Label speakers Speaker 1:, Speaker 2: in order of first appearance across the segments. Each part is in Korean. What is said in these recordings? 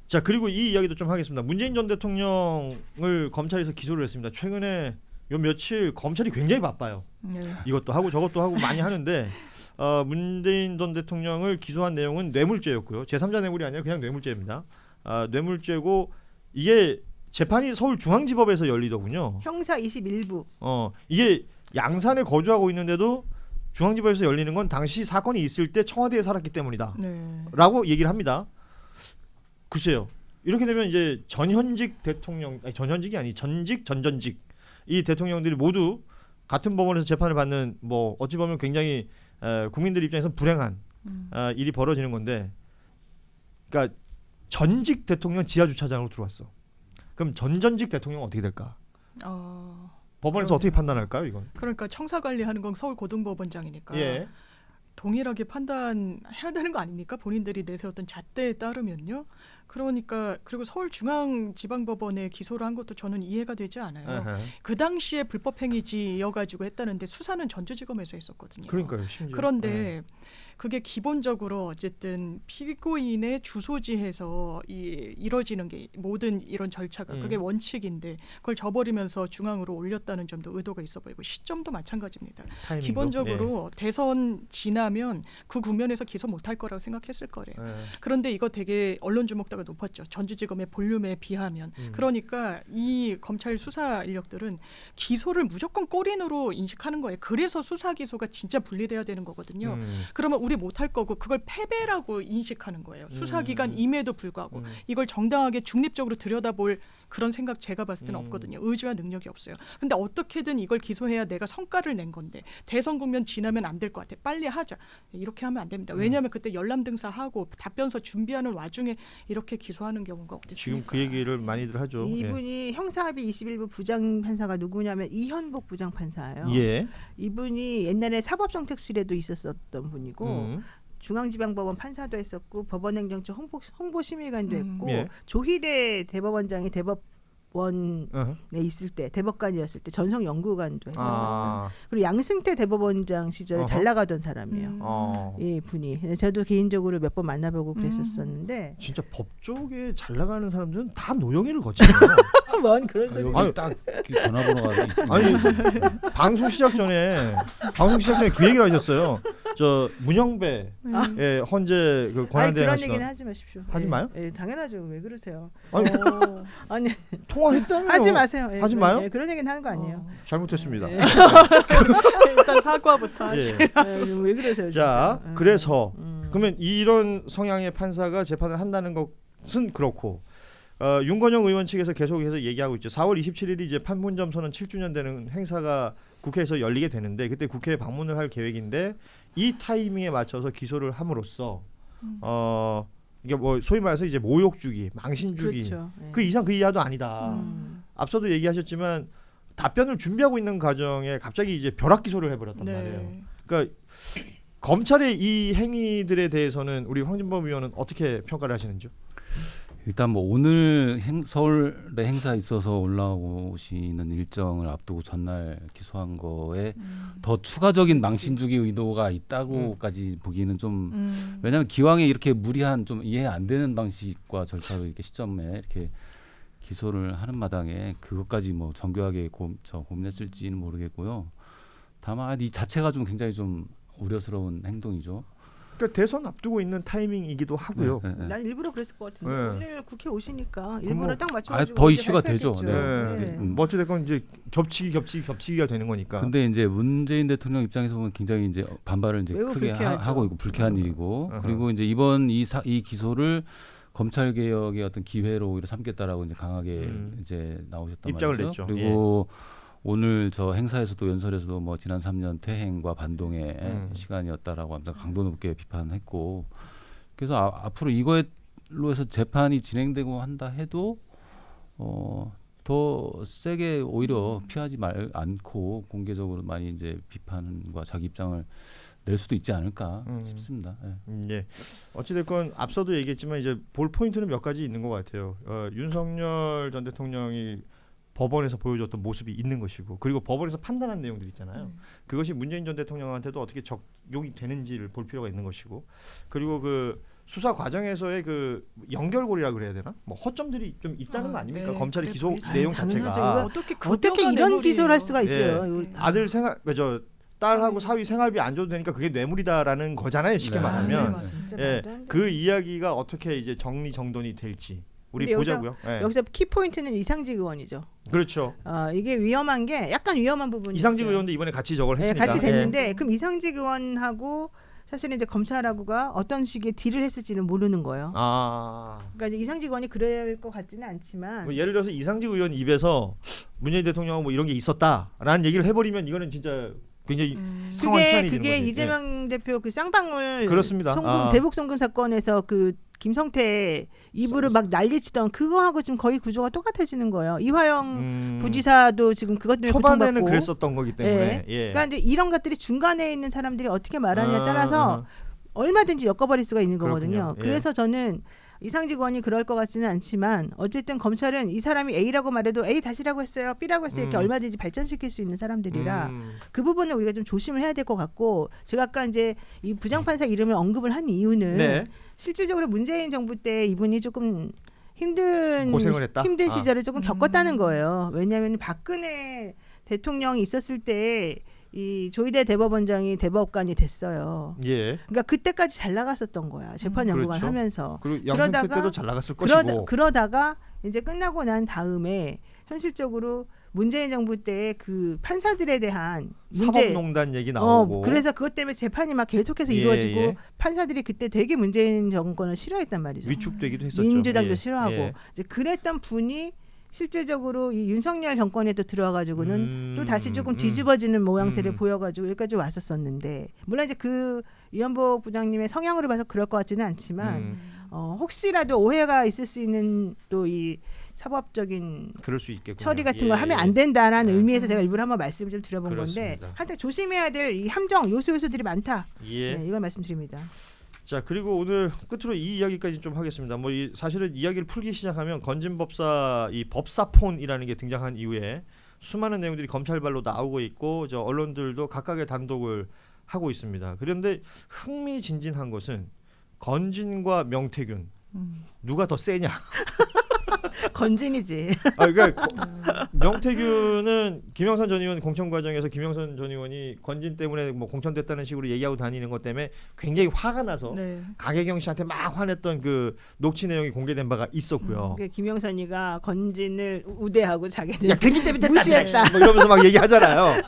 Speaker 1: 자, 그리고 이 이야기도 좀 하겠습니다. 문재인 전 대통령을 검찰에서 기소를 했습니다. 최근에 요 며칠 검찰이 굉장히 바빠요.
Speaker 2: 네.
Speaker 1: 이것도 하고 저것도 하고 많이 하는데 문재인 전 대통령을 기소한 내용은 뇌물죄였고요. 제3자 뇌물이 아니라 그냥 뇌물죄입니다. 뇌물죄고 이게 재판이 서울중앙지법에서 열리더군요.
Speaker 3: 형사 21부.
Speaker 1: 이게 양산에 거주하고 있는데도 중앙지법에서 열리는 건 당시 사건이 있을 때 청와대에 살았기 때문이다.
Speaker 2: 네.
Speaker 1: 라고 얘기를 합니다. 글쎄요. 이렇게 되면 이제 전현직 대통령, 아니 전현직이 아니 전직 전전직 이 대통령들이 모두 같은 법원에서 재판을 받는 뭐 어찌 보면 굉장히 국민들 입장에서 불행한 일이 벌어지는 건데, 그러니까 전직 대통령 지하 주차장으로 들어왔어. 그럼 전전직 대통령은 어떻게 될까? 법원에서 어떻게 판단할까요, 이건?
Speaker 2: 그러니까 청사 관리하는 건 서울고등법원장이니까
Speaker 1: 예.
Speaker 2: 동일하게 판단해야 되는 거 아닙니까? 본인들이 내세웠던 잣대에 따르면요. 그러니까 그리고 서울중앙지방법원에 기소를 한 것도 저는 이해가 되지 않아요.
Speaker 1: 아하.
Speaker 2: 그 당시에 불법행위지여가지고 했다는데 수사는 전주지검에서 했었거든요.
Speaker 1: 그러니까요, 심지어.
Speaker 2: 그런데 그게 기본적으로 어쨌든 피고인의 주소지에서 이뤄지는 게 모든 이런 절차가 그게 원칙인데 그걸 저버리면서 중앙으로 올렸다는 점도 의도가 있어 보이고 시점도 마찬가지입니다.
Speaker 1: 타이밍도?
Speaker 2: 기본적으로 대선 지나면 그 국면에서 기소 못할 거라고 생각했을 거래요. 그런데 이거 되게 언론 주목도가 높았죠. 전주지검의 볼륨에 비하면. 그러니까 이 검찰 수사 인력들은 기소를 무조건 꼬린으로 인식하는 거예요. 그래서 수사 기소가 진짜 분리돼야 되는 거거든요. 그러면 우리 못할 거고 그걸 패배라고 인식하는 거예요. 수사기관임에도 불구하고 이걸 정당하게 중립적으로 들여다볼 그런 생각 제가 봤을 때는 없거든요. 의지와 능력이 없어요. 근데 어떻게든 이걸 기소해야 내가 성과를 낸 건데 대선 국면 지나면 안 될 것 같아. 빨리 하자. 이렇게 하면 안 됩니다. 왜냐하면 그때 열람등사하고 답변서 준비하는 와중에 이렇게 기소하는 경우가 어디 있습니까?
Speaker 1: 지금 그 얘기를 많이들 하죠.
Speaker 3: 이분이 형사합의 21부 부장판사가 누구냐면 이현복 부장판사예요.
Speaker 1: 예.
Speaker 3: 이분이 옛날에 사법정책실에도 있었던 분이고 중앙지방법원 판사도 했었고 법원행정처 홍보심의관도 했고
Speaker 1: 예.
Speaker 3: 조희대 대법원장이 대법원에 있을 때 대법관이었을 때 전성연구관도 했었어요. 그리고 양승태 대법원장 시절에 잘 나가던 사람이에요. 이 분이. 저도 개인적으로 몇 번 만나보고 그랬었는데
Speaker 1: 진짜 법 쪽에 잘 나가는 사람들은 다 노영희를 거치네요.
Speaker 3: 뭔 그런 소리.
Speaker 4: 여기 딱 전화번호가
Speaker 1: 아니 방송 시작 전에 그 얘기를 하셨어요. 저 문영배 헌재 그
Speaker 3: 아니
Speaker 1: 권한대행
Speaker 3: 그런 얘기는 하지 마십시오.
Speaker 1: 하지 마요?
Speaker 3: 예, 당연하죠. 왜 그러세요?
Speaker 1: 아니,
Speaker 3: 아니
Speaker 1: 통화했다며요.
Speaker 3: 하지 마세요. 예,
Speaker 1: 하지
Speaker 3: 그런,
Speaker 1: 마요?
Speaker 3: 예, 그런 얘기는 하는 거 아니에요.
Speaker 1: 잘못했습니다.
Speaker 2: 일단 사과부터 하시.
Speaker 1: 예.
Speaker 3: 왜 그러세요?
Speaker 1: 자,
Speaker 3: 진짜.
Speaker 1: 그래서 그러면 이런 성향의 판사가 재판을 한다는 것은 그렇고 윤건영 의원 측에서 계속해서 얘기하고 있죠. 4월 27일이 이제 판문점 선언 7주년 되는 행사가 국회에서 열리게 되는데 그때 국회에 방문을 할 계획인데 이 타이밍에 맞춰서 기소를 함으로써 이게 뭐 소위 말해서 이제 모욕주기, 망신주기
Speaker 3: 그렇죠. 예.
Speaker 1: 그 이상 그 이하도 아니다. 앞서도 얘기하셨지만 답변을 준비하고 있는 과정에 갑자기 이제 벼락 기소를 해버렸단 말이에요. 그러니까 검찰의 이 행위들에 대해서는 우리 황진범 의원은 어떻게 평가를 하시는지요?
Speaker 4: 일단 뭐 오늘 서울에 행사 있어서 올라오시는 일정을 앞두고 전날 기소한 거에 더 추가적인 망신주기 의도가 있다고까지 보기는 좀 왜냐하면 기왕에 이렇게 무리한 좀 이해 안 되는 방식과 절차로 이렇게 시점에 이렇게 기소를 하는 마당에 그것까지 뭐 정교하게 고민했을지는 모르겠고요. 다만 이 자체가 좀 굉장히 좀 우려스러운 행동이죠.
Speaker 1: 그러니까 대선 앞두고 있는 타이밍이기도 하고요.
Speaker 3: 난 일부러 그랬을 것 같은데 오늘 국회 오시니까
Speaker 1: 뭐,
Speaker 3: 일부러 딱 맞춰가지고
Speaker 4: 더 이슈가 되죠.
Speaker 1: 뭐 어찌됐건 이제 겹치기가 되는 거니까.
Speaker 4: 근데 이제 문재인 대통령 입장에서 보면 굉장히 이제 반발을 이제 크게 하고 있고 불쾌한 일이고 그리고 이제 이번 이 기소를 검찰 개혁의 어떤 기회로 오히려 삼겠다라고 이제 강하게 이제 나오셨단
Speaker 1: 입장을
Speaker 4: 말이죠.
Speaker 1: 냈죠.
Speaker 4: 그리고 오늘 저 행사에서도 연설에서도 뭐 지난 3년 퇴행과 반동의 시간이었다라고 하면서 강도 높게 비판했고 그래서 앞으로 이거로 해서 재판이 진행되고 한다 해도 더 세게 오히려 피하지 않고 공개적으로 많이 이제 비판과 자기 입장을 낼 수도 있지 않을까 싶습니다.
Speaker 1: 예. 어찌됐건 앞서도 얘기했지만 이제 볼 포인트는 몇 가지 있는 것 같아요. 윤석열 전 대통령이 법원에서 보여줬던 모습이 있는 것이고 그리고 법원에서 판단한 내용들 있잖아요. 그것이 문재인 전 대통령한테도 어떻게 적용이 되는지를 볼 필요가 있는 것이고 그리고 그 수사 과정에서의 그 연결고리라 그래야 되나? 뭐 허점들이 좀 있다는 거 아닙니까?
Speaker 2: 네,
Speaker 1: 검찰의
Speaker 2: 그래
Speaker 1: 기소
Speaker 2: 보이죠.
Speaker 1: 내용
Speaker 3: 당연하죠.
Speaker 1: 자체가
Speaker 3: 어떻게 이런 기소를 할 수가 있어요?
Speaker 2: 네.
Speaker 1: 아들 생활 저 딸하고 사위 생활비 안 줘도 되니까 그게 뇌물이다라는 거잖아요. 쉽게
Speaker 4: 네.
Speaker 1: 말하면.
Speaker 3: 진짜
Speaker 1: 예,
Speaker 3: 말도 안 돼.
Speaker 1: 그 이야기가 어떻게 이제 정리정돈이 될지 우리
Speaker 3: 근데
Speaker 1: 보자고요. 예.
Speaker 3: 여기서 키 포인트는 이상직 의원이죠.
Speaker 1: 그렇죠.
Speaker 3: 이게 위험한 게 약간 위험한 부분이
Speaker 1: 이상직
Speaker 3: 있어요.
Speaker 1: 의원도 이번에 같이 저걸
Speaker 3: 네,
Speaker 1: 했으니까.
Speaker 3: 같이
Speaker 1: 예.
Speaker 3: 됐는데 그럼 이상직 의원하고 사실은 이제 검찰하고가 어떤 식의 딜을 했을지는 모르는 거예요.
Speaker 1: 아.
Speaker 3: 그러니까 이제 이상직 의원이 그럴 것 같지는 않지만
Speaker 1: 뭐 예를 들어서 이상직 의원 입에서 문재인 대통령 뭐 이런 게 있었다라는 얘기를 해버리면 이거는 진짜 굉장히 상황이 희한해지는
Speaker 3: 그게
Speaker 1: 거지.
Speaker 3: 이재명 대표 그 쌍방울
Speaker 1: 그렇습니다.
Speaker 3: 송금 대북 송금 사건에서 그 김성태 입으로 막 난리치던 그거하고 지금 거의 구조가 똑같아지는 거예요. 이화영 부지사도 지금 그것 때문에
Speaker 1: 초반에는
Speaker 3: 고통받고.
Speaker 1: 그랬었던 거기 때문에. 예.
Speaker 3: 그러니까 이제 이런 것들이 중간에 있는 사람들이 어떻게 말하냐에 따라서 얼마든지 엮어버릴 수가 있는 거거든요.
Speaker 1: 그렇군요. 예.
Speaker 3: 그래서 저는 이상직 의원이 그럴 것 같지는 않지만 어쨌든 검찰은 이 사람이 A라고 말해도 A 다시라고 했어요, B라고 했어요 이렇게 얼마든지 발전시킬 수 있는 사람들이라 그 부분을 우리가 좀 조심을 해야 될 것 같고 제가 아까 이제 이 부장판사 이름을 언급을 한 이유는
Speaker 1: 네.
Speaker 3: 실질적으로 문재인 정부 때 이분이 조금 힘든
Speaker 1: 고생을 했다?
Speaker 3: 힘든
Speaker 1: 아.
Speaker 3: 시절을 조금 겪었다는 거예요. 왜냐하면 박근혜 대통령이 있었을 때 이 조희대 대법원장이 대법관이 됐어요.
Speaker 1: 예.
Speaker 3: 그러니까 그때까지 잘 나갔었던 거야. 재판 연구관
Speaker 1: 그렇죠.
Speaker 3: 하면서.
Speaker 1: 그리고 양승태
Speaker 3: 그러다가-
Speaker 1: 때도 잘 나갔을 것이고.
Speaker 3: 그러다가 이제 끝나고 난 다음에 현실적으로 문재인 정부 때 그 판사들에 대한 문제
Speaker 1: 사법농단 얘기 나오고.
Speaker 3: 그래서 그것 때문에 재판이 막 계속해서
Speaker 1: 예,
Speaker 3: 이루어지고
Speaker 1: 예.
Speaker 3: 판사들이 그때 되게 문재인 정권을 싫어했단 말이죠.
Speaker 1: 위축되기도 했었죠.
Speaker 3: 민주당도
Speaker 1: 예.
Speaker 3: 싫어하고
Speaker 1: 예.
Speaker 3: 이제 그랬던 분이 실질적으로 이 윤석열 정권에 또 들어와가지고는 또 다시 조금 뒤집어지는 모양새를 보여가지고 여기까지 왔었었는데 물론 이제 그 이현복 부장님의 성향으로 봐서 그럴 것 같지는 않지만 혹시라도 오해가 있을 수 있는 또 이 사법적인
Speaker 1: 그럴 수 있겠군요.
Speaker 3: 처리 같은
Speaker 1: 예,
Speaker 3: 걸 하면
Speaker 1: 예.
Speaker 3: 안 된다라는
Speaker 1: 네.
Speaker 3: 의미에서 제가 일부러 한번 말씀을 좀 드려본
Speaker 1: 그렇습니다.
Speaker 3: 건데 하여튼 조심해야 될 이 함정 요소들이 많다.
Speaker 1: 예.
Speaker 3: 네, 이걸 말씀드립니다.
Speaker 1: 자 그리고 오늘 끝으로 이 이야기까지 좀 하겠습니다. 뭐 사실은 이야기를 풀기 시작하면 건진법사 이 법사폰이라는 게 등장한 이후에 수많은 내용들이 검찰발로 나오고 있고 저 언론들도 각각의 단독을 하고 있습니다. 그런데 흥미진진한 것은 건진과 명태균 누가 더 세냐?
Speaker 3: 건진이지.
Speaker 1: 그러니까 명태균은 김영선 전 의원 공천 과정에서 김영선 전 의원이 건진 때문에 뭐 공천됐다는 식으로 얘기하고 다니는 것 때문에 굉장히 화가 나서
Speaker 2: 네.
Speaker 1: 강혜경 씨한테 막 화냈던 그 녹취 내용이 공개된 바가 있었고요.
Speaker 3: 김영선이가 건진을 우대하고 자기는
Speaker 1: 야 건진 때문에
Speaker 3: 무시했다.
Speaker 1: 뭐 이러면서 막 얘기하잖아요.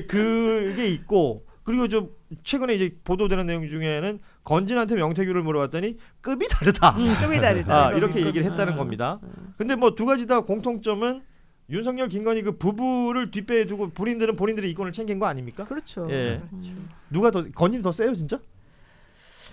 Speaker 1: 그게 있고 그리고 좀 최근에 이제 보도되는 내용 중에는 건진한테 명태균을 물어봤더니 급이 다르다.
Speaker 3: 급이 다르다.
Speaker 1: 이렇게 얘기를 했다는 겁니다. 근데 뭐 두 가지 다 공통점은 윤석열 김건희 그 부부를 뒷배에 두고 본인들은 본인들의 이권을 챙긴 거 아닙니까?
Speaker 3: 그렇죠.
Speaker 1: 예. 누가 더 건진이 더 세요 진짜?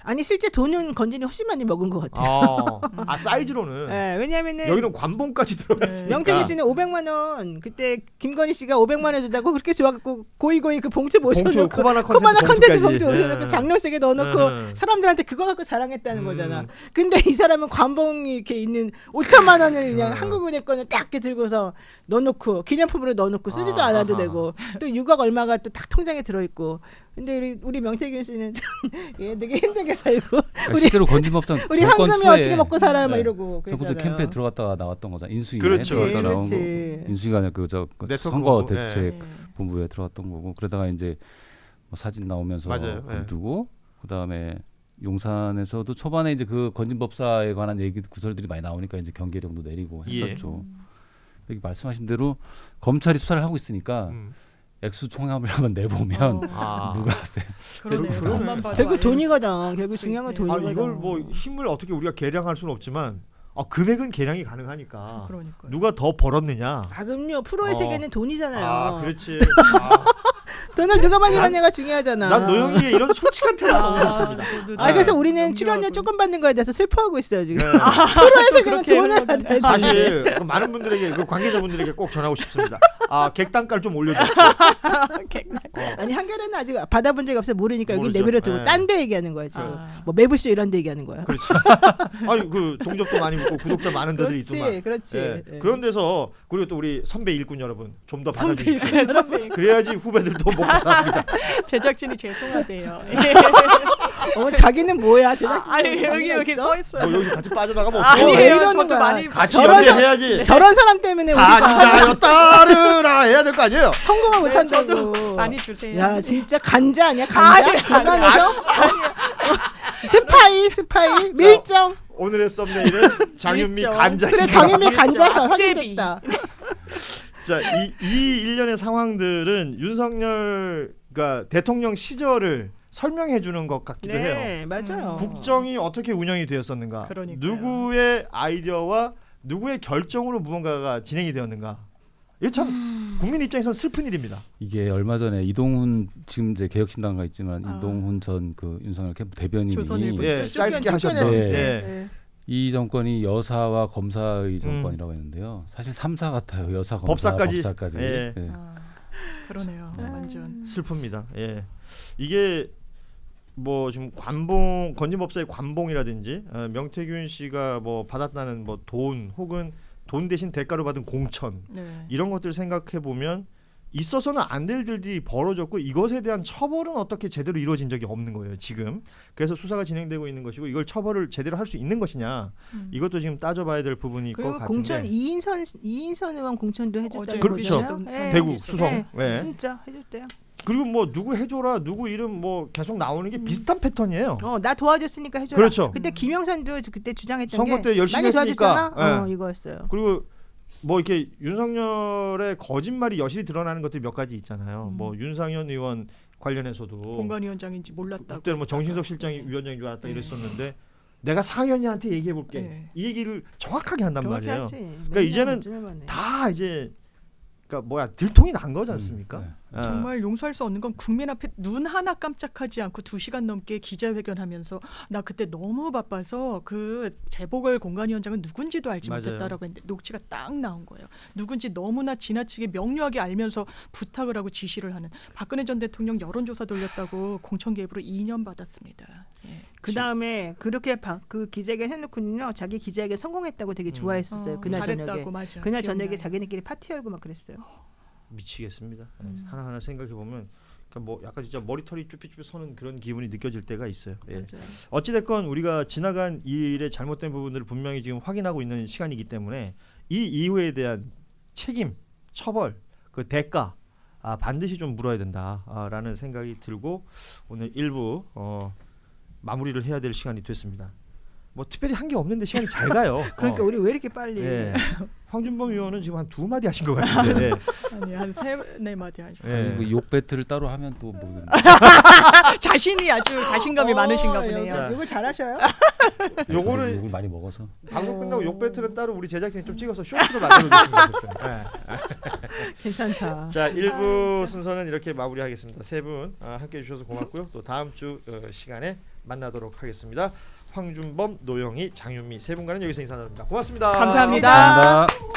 Speaker 3: 아니 실제 돈은 건진이 훨씬 많이 먹은 것 같아요.
Speaker 1: 사이즈로는
Speaker 3: 네, 왜냐하면은
Speaker 1: 여기는 관봉까지 들어갔으니까.
Speaker 3: 명태균 씨는 500만 원 그때 김건희 씨가 500만 원 준다고 그렇게 좋아갖고 고이고이 그 봉투 모셔놓고
Speaker 1: 코바나
Speaker 3: 컨텐츠 봉투
Speaker 1: 봉투까지.
Speaker 3: 모셔놓고 장롱색에 넣어놓고 사람들한테 그거 갖고 자랑했다는 거잖아. 근데 이 사람은 관봉이 이렇게 있는 5천만 원을 그냥 한국은행 거는 딱 이렇게 들고서 넣어놓고 기념품으로 넣어놓고 쓰지도 않아도 되고 또 6억 얼마가 또 딱 통장에 들어있고. 근데 우리 명태균 씨는 참 되게 힘들게 살고
Speaker 4: 실제로 건진법상
Speaker 3: 우리 황금이 어떻게 먹고 살아요 막 이러고
Speaker 4: 저것도
Speaker 3: 그랬잖아요.
Speaker 4: 캠프에 들어갔다가 나왔던 거잖아. 인수위에
Speaker 1: 그렇죠.
Speaker 4: 들어갔다 나온 거.
Speaker 3: 그렇지.
Speaker 4: 인수위가 아니라 그저
Speaker 1: 네트워크
Speaker 4: 선거
Speaker 1: 본부.
Speaker 4: 대책 본부에 들어갔던 거고 그러다가 이제 뭐 사진 나오면서
Speaker 1: 맞아요.
Speaker 4: 그두고 그다음에 용산에서도 초반에 이제 그 건진법사에 관한 얘기 구설들이 많이 나오니까 이제 경계령도 내리고 했었죠. 여기 말씀하신 대로 검찰이 수사를 하고 있으니까 액수 총합을 한번 내보면 누가 세?
Speaker 2: 그러네.
Speaker 3: 결국 돈이거든. 결국 중요한 건 돈이거든.
Speaker 1: 이걸 뭐 힘을 어떻게 우리가 계량할 수는 없지만 금액은 계량이 가능하니까.
Speaker 2: 그러니까요.
Speaker 1: 누가 더 벌었느냐?
Speaker 3: 그럼요. 프로의 세계는 돈이잖아요.
Speaker 1: 그렇지.
Speaker 3: 돈을 누가 많이 받냐가 중요하잖아.
Speaker 1: 난 노영이의 이런 솔직한 태도가 너무 좋습니다.
Speaker 3: 그래서 우리는 출연료 조금 받는 거에 대해서 슬퍼하고 있어요 지금. 프로의 세계는 돈을 받아야지.
Speaker 1: 사실 그 많은 분들에게 그 관계자분들에게 꼭 전하고 싶습니다. 객단가를 좀 올려주십시오.
Speaker 3: 아니 한겨레는 아직 받아본 적이 없어요. 모르니까 여기
Speaker 1: 모르죠.
Speaker 3: 내버려두고 딴 데 얘기하는 거야 지금. 뭐 매불쇼 이런 데 얘기하는 거야.
Speaker 1: 그렇지. 아니 그 동접도 많이 붙고 구독자 많은 데도 있지만.
Speaker 3: 그렇지.
Speaker 1: 그런 데서 그리고 또 우리 선배 일꾼 여러분 좀 더 받아주십시오. 그래야지 후배들도 먹고 삽니다.
Speaker 2: 제작진이 죄송하대요.
Speaker 3: 자기는 뭐야? 제작진
Speaker 2: 아니 여기 써 있어요.
Speaker 1: 뭐 여기 같이 빠져나가면
Speaker 2: 아니에요.
Speaker 1: 어떡해.
Speaker 3: 이러는
Speaker 2: 저도
Speaker 3: 거야.
Speaker 2: 많이
Speaker 1: 같이
Speaker 3: 저런
Speaker 1: 연대해야지.
Speaker 3: 저런 사람 때문에 우리가
Speaker 1: 산자여 따르라 해야 될 거 아니에요?
Speaker 3: 성공을
Speaker 2: 네,
Speaker 3: 못한다고.
Speaker 2: 저도 많이 주세요.
Speaker 3: 야 진짜 간자 아니야? 간자? 중간에서 스파이 밀정.
Speaker 1: 오늘의 썸네일은 장윤미
Speaker 2: 밀정.
Speaker 1: 간자.
Speaker 3: 그래 장윤미
Speaker 2: 밀정.
Speaker 3: 간자서
Speaker 2: 앞제비.
Speaker 3: 확인됐다.
Speaker 1: 자, 이 일련의 상황들은 윤석열 그러니까 대통령 시절을 설명해 주는 것 같기도 해요.
Speaker 3: 네 맞아요.
Speaker 1: 국정이 어떻게 운영이 되었었는가?
Speaker 2: 그러니까요.
Speaker 1: 누구의 아이디어와 누구의 결정으로 무언가가 진행이 되었는가? 이게 참 국민 입장에서는 슬픈 일입니다.
Speaker 4: 이게 얼마 전에 이동훈 지금 이제 개혁신당가 있지만
Speaker 2: 아.
Speaker 4: 이동훈 전 그 윤석열 캠프 대변인이
Speaker 2: 조선일보.
Speaker 1: 예, 짧게 하셨는데.
Speaker 4: 네.
Speaker 1: 예.
Speaker 4: 이 정권이 여사와 검사의 정권이라고 했는데요. 사실 3사 같아요. 여사, 검사,
Speaker 1: 법사까지.
Speaker 4: 예.
Speaker 1: 예.
Speaker 2: 아, 그러네요. 완전.
Speaker 1: 슬픕니다. 예. 이게 뭐 지금 관봉 건진법사의 관봉이라든지 명태균 씨가 뭐 받았다는 뭐 돈 혹은 돈 대신 대가로 받은 공천
Speaker 2: 네.
Speaker 1: 이런 것들 생각해 보면 있어서는 안 될 일들이 벌어졌고 이것에 대한 처벌은 어떻게 제대로 이루어진 적이 없는 거예요 지금. 그래서 수사가 진행되고 있는 것이고 이걸 처벌을 제대로 할 수 있는 것이냐 이것도 지금 따져봐야 될 부분이 있을 것
Speaker 3: 그리고
Speaker 1: 같은데.
Speaker 3: 공천 이인선 의원 공천도 해줬다는
Speaker 2: 어제
Speaker 1: 그렇죠.
Speaker 3: 거잖아요. 네.
Speaker 1: 대구 수성. 예.
Speaker 3: 진짜 해줬대요.
Speaker 1: 그리고 뭐 누구 해줘라 누구 이름 뭐 계속 나오는 게 비슷한 패턴이에요.
Speaker 3: 나 도와줬으니까 해줘라.
Speaker 1: 그렇죠.
Speaker 3: 그때 김영삼도 그때 주장했던
Speaker 1: 선거
Speaker 3: 게
Speaker 1: 때 열심히
Speaker 3: 많이
Speaker 1: 했으니까.
Speaker 3: 도와줬잖아.
Speaker 1: 예.
Speaker 3: 이거였어요.
Speaker 1: 그리고 뭐 이렇게 윤석열의 거짓말이 여실히 드러나는 것들이 몇 가지 있잖아요. 뭐 윤상현 의원 관련해서도
Speaker 2: 공관위원장인지 몰랐다고.
Speaker 1: 그때 뭐 정신석 실장이 위원장인 줄 알았다 이랬었는데 내가 상현이한테 얘기해 볼게.
Speaker 2: 네.
Speaker 1: 이 얘기를 정확하게 한단
Speaker 3: 정확히
Speaker 1: 말이에요.
Speaker 3: 하지.
Speaker 1: 그러니까 이제는 다 이제 그러니까 뭐야 들통이 난 거지 않습니까?
Speaker 4: 네.
Speaker 1: 아.
Speaker 2: 정말 용서할 수 없는 건 국민 앞에 눈 하나 깜짝하지 않고 2시간 넘게 기자회견하면서 나 그때 너무 바빠서 그 재보궐 공관위원장은 누군지도 알지
Speaker 1: 맞아요.
Speaker 2: 못했다라고 했는데 녹취가 딱 나온 거예요. 누군지 너무나 지나치게 명료하게 알면서 부탁을 하고 지시를 하는 박근혜 전 대통령 여론조사 돌렸다고 공천 개입으로 2년 받았습니다. 예.
Speaker 3: 그 다음에 그렇게 그 기자회견 해놓고는요 자기 기자회견 성공했다고 되게 좋아했었어요. 그날
Speaker 2: 잘했다고
Speaker 3: 저녁에.
Speaker 2: 맞아.
Speaker 3: 그날
Speaker 2: 기억나요.
Speaker 3: 저녁에 자기네끼리 파티 열고 막 그랬어요.
Speaker 1: 미치겠습니다. 하나하나 생각해 보면 그러니까 뭐 약간 진짜 머리털이 쭈삣쭈삣 서는 그런 기분이 느껴질 때가 있어요. 예.
Speaker 3: 맞아요.
Speaker 1: 어찌 됐건 우리가 지나간 이 일의 잘못된 부분들을 분명히 지금 확인하고 있는 시간이기 때문에 이 이후에 대한 책임, 처벌, 그 대가 반드시 좀 물어야 된다라는 생각이 들고 오늘 1부 마무리를 해야 될 시간이 됐습니다. 뭐 특별히 한 게 없는데 시간이 잘 가요.
Speaker 3: 그러니까 우리 왜 이렇게 빨리?
Speaker 1: 예. 황준범 의원은 지금 한 2마디 하신 것 같은데.
Speaker 2: 아니 한 3-4마디 하셨어요.
Speaker 1: 예.
Speaker 4: 그욕 배틀을 따로 하면 또 모르겠네.
Speaker 2: 자신이 아주 자신감이 많으신가 보네요.
Speaker 1: 자.
Speaker 3: 이걸 잘하셔요?
Speaker 1: 요거는
Speaker 4: 욕을 많이 먹어서.
Speaker 1: 방송 끝나고 욕 배틀은 따로 우리 제작진이 좀 찍어서 쇼츠로 만들어주시면 좋겠어요.
Speaker 3: 괜찮다.
Speaker 1: 자, 1부 순서는 이렇게 마무리하겠습니다. 세 분 함께해 주셔서 고맙고요. 또 다음 주 시간에 만나도록 하겠습니다. 황준범, 노영희, 장윤미 세 분과는 여기서 인사 나눕니다. 고맙습니다.
Speaker 2: 감사합니다.
Speaker 4: 감사합니다.